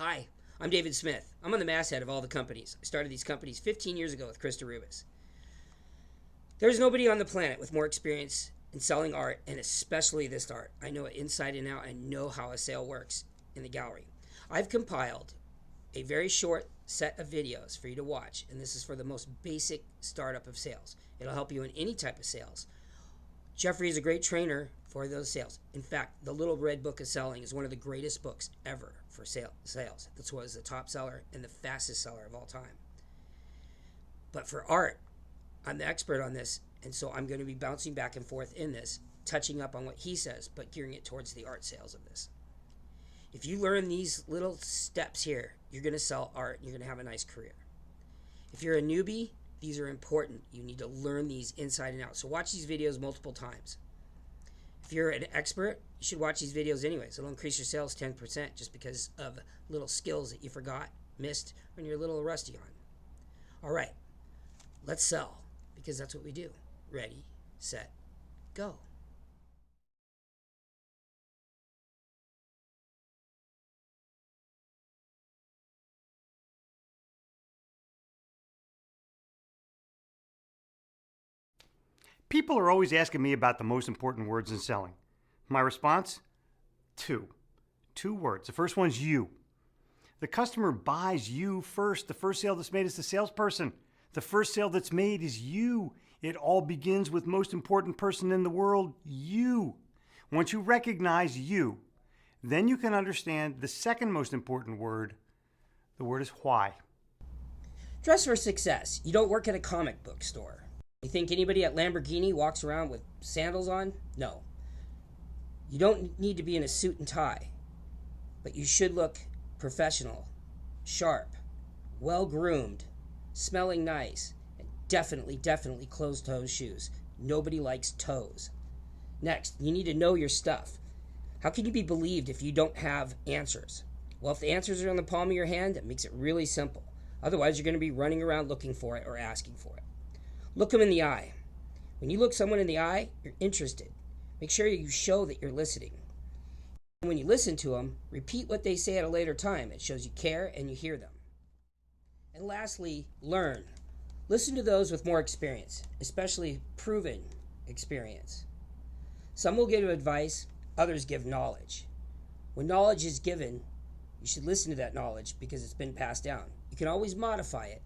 Hi, I'm David Smith. I'm on the masthead of all the companies. I started these companies 15 years ago with Krista Rubis. There's nobody on the planet with more experience in selling art, and especially this art. I know it inside and out. I know how a sale works in the gallery. I've compiled a very short set of videos for you to watch, and this is for the most basic startup of sales. It'll help you in any type of sales. Jeffrey is a great trainer for those sales. In fact, the Little Red Book of Selling is one of the greatest books ever for sales. This was the top seller and the fastest seller of all time. But for art, I'm the expert on this, and so I'm going to be bouncing back and forth in this, touching up on what he says, but gearing it towards the art sales of this. If you learn these little steps here, you're going to sell art and you're going to have a nice career. If you're a newbie, these are important. You need to learn these inside and out. So watch these videos multiple times. If you're an expert, you should watch these videos anyways. It'll increase your sales 10% just because of little skills that you forgot, missed, and you're a little rusty on. All right, let's sell, because that's what we do. Ready, set, go. People are always asking me about the most important words in selling. My response? Two. Two words. The first one's you. The customer buys you first. The first sale that's made is the salesperson. The first sale that's made is you. It all begins with most important person in the world, you. Once you recognize you, then you can understand the second most important word. The word is why. Dress for success. You don't work at a comic book store. You think anybody at Lamborghini walks around with sandals on? No. You don't need to be in a suit and tie, but you should look professional, sharp, well-groomed, smelling nice, and definitely closed-toe shoes. Nobody likes toes. Next, you need to know your stuff. How can you be believed if you don't have answers? Well, if the answers are on the palm of your hand, it makes it really simple. Otherwise, you're going to be running around looking for it or asking for it. Look them in the eye. When you look someone in the eye, you're interested. Make sure you show that you're listening. When you listen to them, repeat what they say at a later time. It shows you care and you hear them. And lastly, learn. Listen to those with more experience, especially proven experience. Some will give advice, others give knowledge. When knowledge is given, you should listen to that knowledge because it's been passed down. You can always modify it.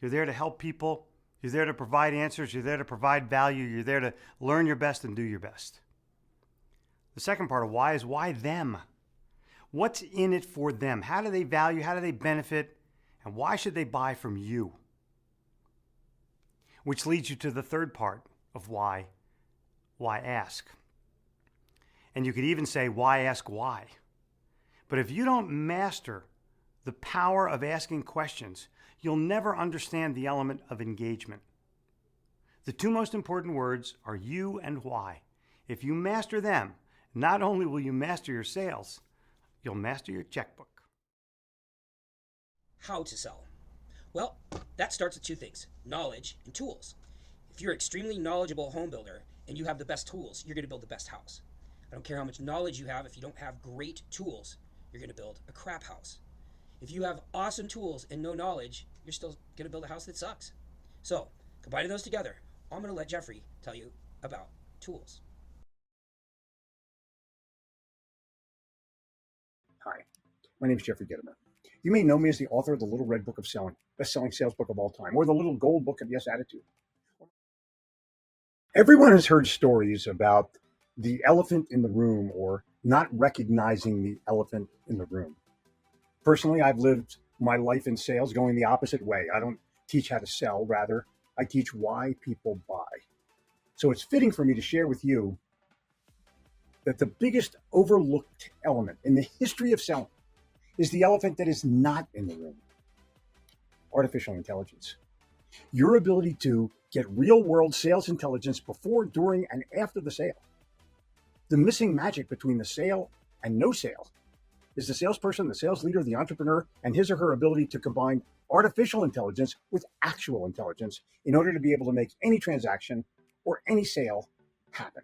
You're there to help people. You're there to provide answers. You're there to provide value. You're there to learn your best and do your best. The second part of why is why them? What's in it for them? How do they value? How do they benefit? And why should they buy from you? Which leads you to the third part of why. Why ask? And you could even say, why ask why? But if you don't master the power of asking questions, you'll never understand the element of engagement. The two most important words are you and why. If you master them, not only will you master your sales, you'll master your checkbook. How to sell? Well, that starts with two things: knowledge and tools. If you're an extremely knowledgeable home builder and you have the best tools, you're going to build the best house. I don't care how much knowledge you have, if you don't have great tools, you're going to build a crap house. If you have awesome tools and no knowledge, you're still going to build a house that sucks. So, combining those together, I'm going to let Jeffrey tell you about tools. Hi, my name is Jeffrey Gitomer. You may know me as the author of the Little Red Book of Selling, best-selling sales book of all time, or the Little Gold Book of Yes Attitude. Everyone has heard stories about the elephant in the room or not recognizing the elephant in the room. Personally, I've lived my life in sales going the opposite way. I don't teach how to sell, rather, I teach why people buy. So it's fitting for me to share with you that the biggest overlooked element in the history of selling is the elephant that is not in the room: artificial intelligence. Your ability to get real-world sales intelligence before, during, and after the sale. The missing magic between the sale and no sale is the salesperson, the sales leader, the entrepreneur, and his or her ability to combine artificial intelligence with actual intelligence in order to be able to make any transaction or any sale happen.